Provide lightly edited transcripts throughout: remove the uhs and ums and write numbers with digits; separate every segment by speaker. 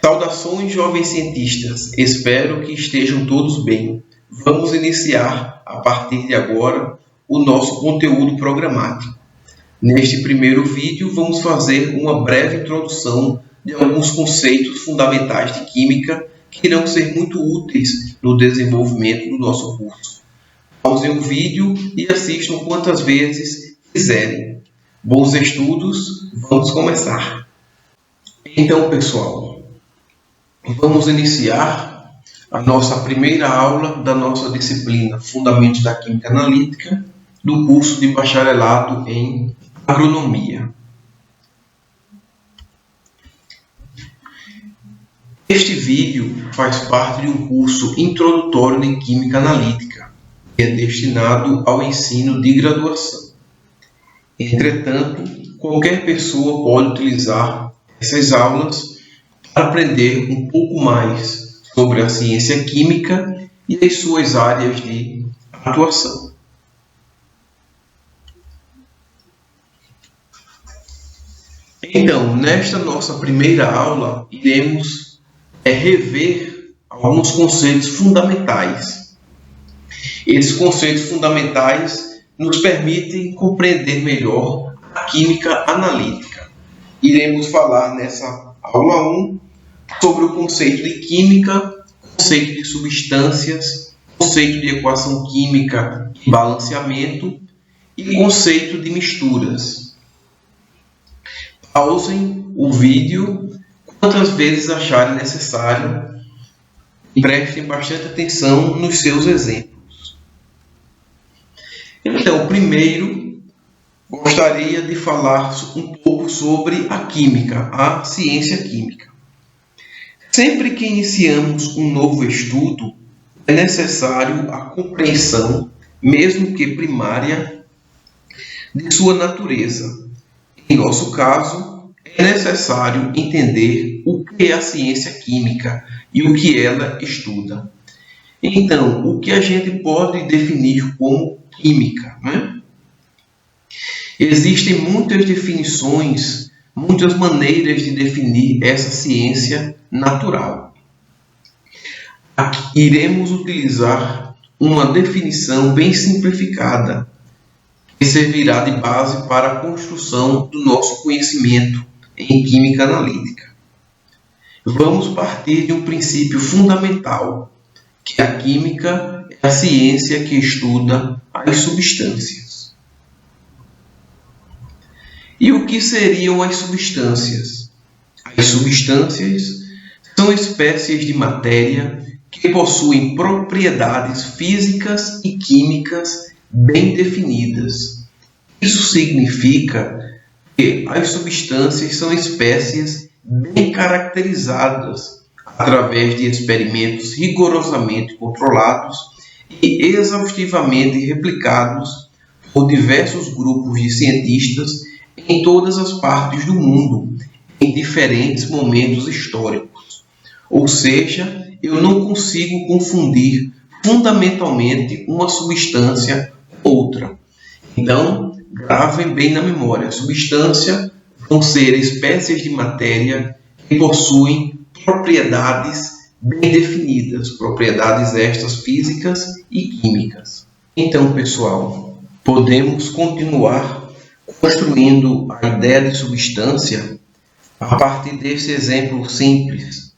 Speaker 1: Saudações, jovens cientistas! Espero que estejam todos bem. Vamos iniciar, a partir de agora, o nosso conteúdo programático. Neste primeiro vídeo, vamos fazer uma breve introdução de alguns conceitos fundamentais de química que irão ser muito úteis no desenvolvimento do nosso curso. Pausem o vídeo e assistam quantas vezes quiserem. Bons estudos, vamos começar. Então, pessoal, vamos iniciar a nossa primeira aula da nossa disciplina Fundamentos da Química Analítica do curso de bacharelado em Agronomia. Este vídeo faz parte de um curso introdutório de Química Analítica, que é destinado ao ensino de graduação. Entretanto, qualquer pessoa pode utilizar essas aulas para aprender um pouco mais sobre a ciência química e as suas áreas de atuação. Então, nesta nossa primeira aula, iremos rever alguns conceitos fundamentais. Esses conceitos fundamentais nos permitem compreender melhor a química analítica. Iremos falar nessa aula 1 sobre o conceito de química, conceito de substâncias, conceito de equação química e balanceamento e conceito de misturas. Pausem o vídeo quantas vezes acharem necessário e prestem bastante atenção nos seus exemplos. Então, primeiro, gostaria de falar um pouco sobre a química, a ciência química. Sempre que iniciamos um novo estudo, é necessário a compreensão, mesmo que primária, de sua natureza. Em nosso caso, é necessário entender o que é a ciência química e o que ela estuda. Então, o que a gente pode definir como química, né? Existem muitas definições, muitas maneiras de definir essa ciência natural. Aqui iremos utilizar uma definição bem simplificada, que servirá de base para a construção do nosso conhecimento em química analítica. Vamos partir de um princípio fundamental, que a química é a ciência que estuda as substâncias. E o que seriam as substâncias? As substâncias são espécies de matéria que possuem propriedades físicas e químicas bem definidas. Isso significa que as substâncias são espécies bem caracterizadas através de experimentos rigorosamente controlados e exaustivamente replicados por diversos grupos de cientistas em todas as partes do mundo, em diferentes momentos históricos. Ou seja, eu não consigo confundir fundamentalmente uma substância com outra. Então, gravem bem na memória. Substância vão ser espécies de matéria que possuem propriedades bem definidas, propriedades estas físicas e químicas. Então, pessoal, podemos continuar construindo a ideia de substância a partir desse exemplo simples.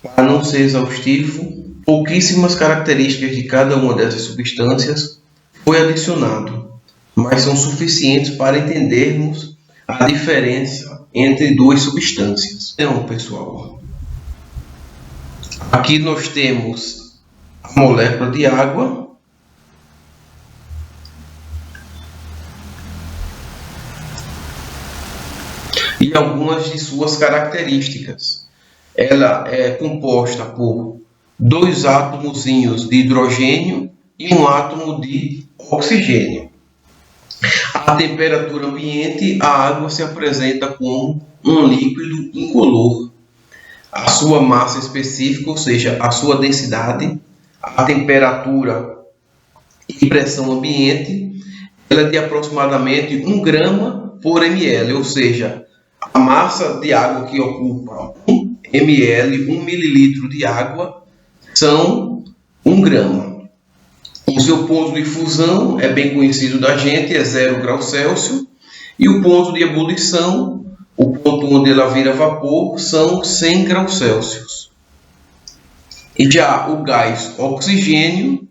Speaker 1: Para não ser exaustivo, pouquíssimas características de cada uma dessas substâncias foi adicionado, mas são suficientes para entendermos a diferença entre duas substâncias. Então, pessoal, aqui nós temos a molécula de água e algumas de suas características. Ela é composta por 2 átomozinhos de hidrogênio e um átomo de oxigênio. À temperatura ambiente, a água se apresenta como um líquido incolor. A sua massa específica, ou seja, a sua densidade, a temperatura e pressão ambiente, ela é de aproximadamente 1 grama por ml, ou seja, a massa de água que ocupa 1 ml, 1 mililitro de água são 1 grama. O seu ponto de fusão é bem conhecido da gente, é 0 graus Celsius. E o ponto de ebulição, o ponto onde ela vira vapor, são 100 graus Celsius. E já o gás oxigênio,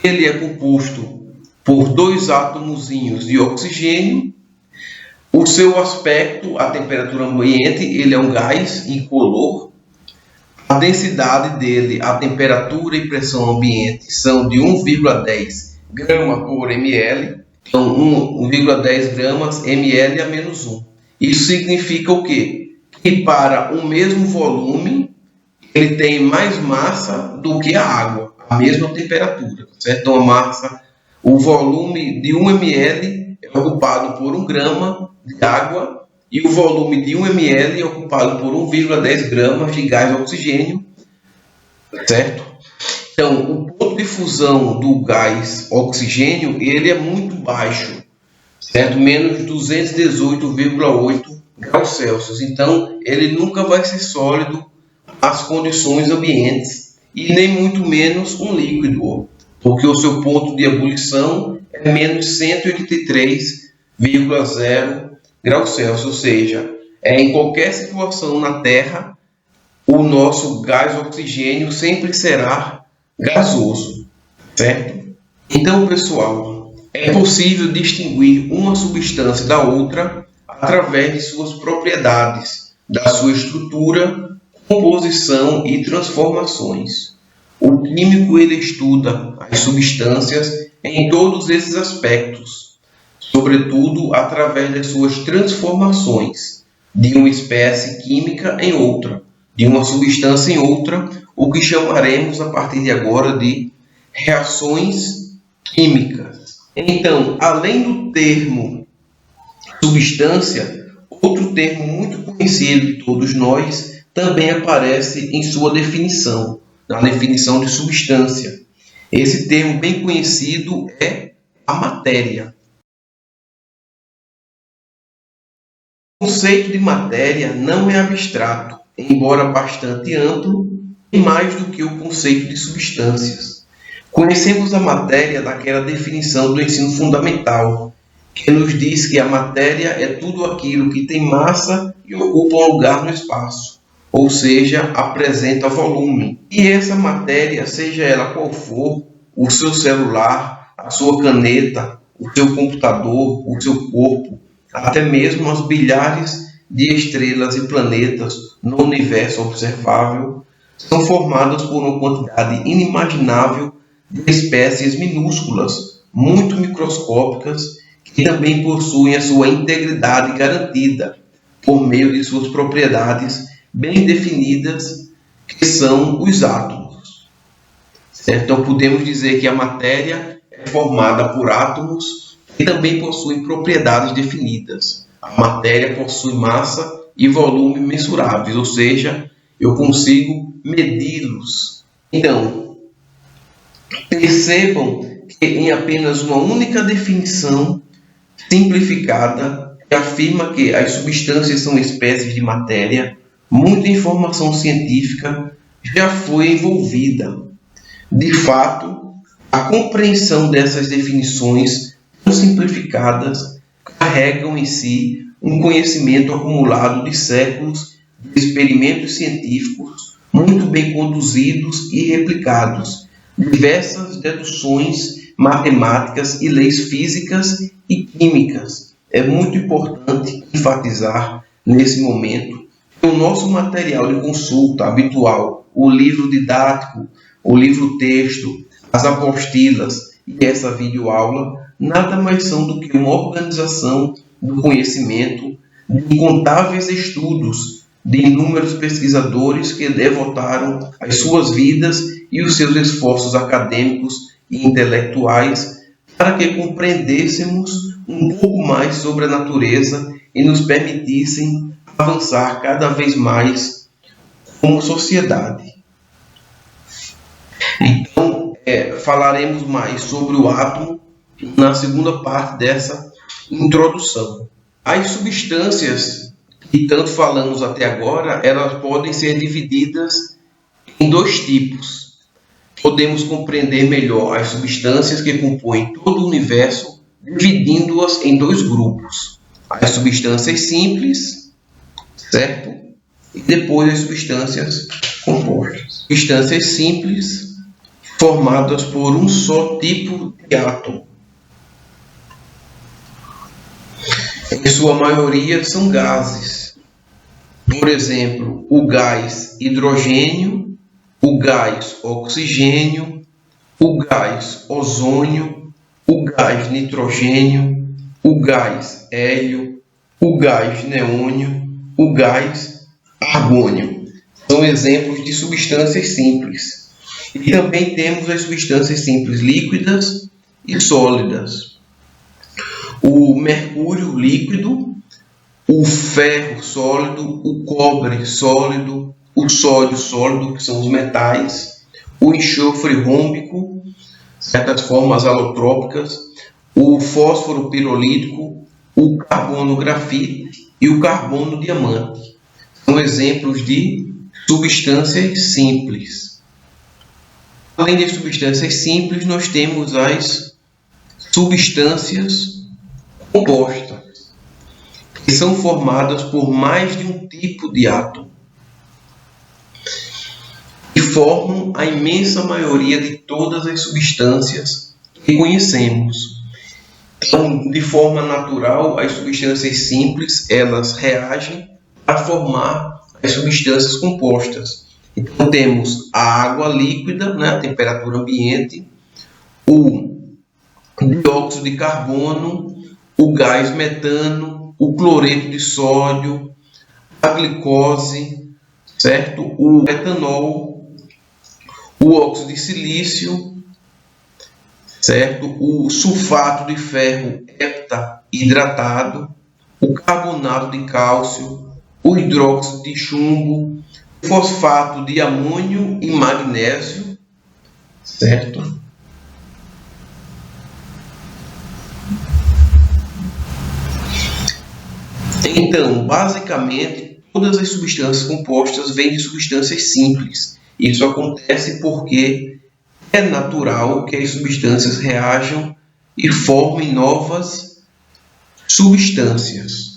Speaker 1: ele é composto por 2 átomozinhos de oxigênio. O seu aspecto, a temperatura ambiente, ele é um gás incolor. A densidade dele, a temperatura e pressão ambiente são de 1,10 grama por ml. Então, 1,10 gramas ml a menos 1. Isso significa o quê? Que para o mesmo volume, ele tem mais massa do que a água, a mesma temperatura, certo? Então, a massa, o volume de 1 ml é ocupado por 1 grama de água e o volume de 1 ml é ocupado por 1,10 gramas de gás oxigênio, certo? Então, o ponto de fusão do gás oxigênio, ele é muito baixo, certo? Menos 218,8 graus Celsius. Então, ele nunca vai ser sólido às condições ambientes e nem muito menos um líquido, porque o seu ponto de ebulição é menos 183,0 graus Celsius, ou seja, em qualquer situação na Terra, o nosso gás oxigênio sempre será gasoso, certo? Então, pessoal, é possível distinguir uma substância da outra através de suas propriedades, da sua estrutura, composição e transformações. O químico ele estuda as substâncias em todos esses aspectos, sobretudo através das suas transformações de uma espécie química em outra, de uma substância em outra, o que chamaremos a partir de agora de reações químicas. Então, além do termo substância, outro termo muito conhecido de todos nós também aparece em sua definição, na definição de substância. Esse termo bem conhecido é a matéria. O conceito de matéria não é abstrato, embora bastante amplo, e mais do que o conceito de substâncias. Conhecemos a matéria daquela definição do ensino fundamental, que nos diz que a matéria é tudo aquilo que tem massa e ocupa um lugar no espaço, ou seja, apresenta volume. E essa matéria, seja ela qual for, o seu celular, a sua caneta, o seu computador, o seu corpo, até mesmo as bilhares de estrelas e planetas no universo observável, são formadas por uma quantidade inimaginável de espécies minúsculas, muito microscópicas, que também possuem a sua integridade garantida por meio de suas propriedades bem definidas, que são os átomos. Certo? Então, podemos dizer que a matéria é formada por átomos que também possuem propriedades definidas. A matéria possui massa e volume mensuráveis, ou seja, eu consigo medi-los. Então, percebam que em apenas uma única definição simplificada, afirma que as substâncias são espécies de matéria, muita informação científica já foi envolvida. De fato, a compreensão dessas definições tão simplificadas carregam em si um conhecimento acumulado de séculos de experimentos científicos muito bem conduzidos e replicados, diversas deduções matemáticas e leis físicas e químicas. É muito importante enfatizar nesse momento que o nosso material de consulta habitual, o livro didático, o livro-texto, as apostilas e essa videoaula, nada mais são do que uma organização do conhecimento de incontáveis estudos de inúmeros pesquisadores que devotaram as suas vidas e os seus esforços acadêmicos e intelectuais para que compreendêssemos um pouco mais sobre a natureza e nos permitissem avançar cada vez mais como sociedade. Então, falaremos mais sobre o átomo na segunda parte dessa introdução. As substâncias que tanto falamos até agora, elas podem ser divididas em dois tipos. Podemos compreender melhor as substâncias que compõem todo o universo, dividindo-as em dois grupos. As substâncias simples, certo? E depois as substâncias compostas. Substâncias simples, formadas por um só tipo de átomo. Em sua maioria são gases. Por exemplo, o gás hidrogênio, o gás oxigênio, o gás ozônio, o gás nitrogênio, o gás hélio, o gás neônio, o gás argônio. São exemplos de substâncias simples. E também temos as substâncias simples líquidas e sólidas. O mercúrio líquido, o ferro sólido, o cobre sólido, o sódio sólido, que são os metais, o enxofre rômbico, certas formas alotrópicas, o fósforo pirolítico, o carbono grafite e o carbono diamante. São exemplos de substâncias simples. Além das substâncias simples, nós temos as substâncias compostas, que são formadas por mais de um tipo de átomo e formam a imensa maioria de todas as substâncias que conhecemos. Então, de forma natural, as substâncias simples, elas reagem para formar as substâncias compostas. Então, temos a água líquida, né, a temperatura ambiente, o dióxido de carbono, o gás metano, o cloreto de sódio, a glicose, certo? O etanol, o óxido de silício, certo? O sulfato de ferro heptahidratado, o carbonato de cálcio, o hidróxido de chumbo, o fosfato de amônio e magnésio, certo? Então, basicamente, todas as substâncias compostas vêm de substâncias simples. Isso acontece porque é natural que as substâncias reajam e formem novas substâncias.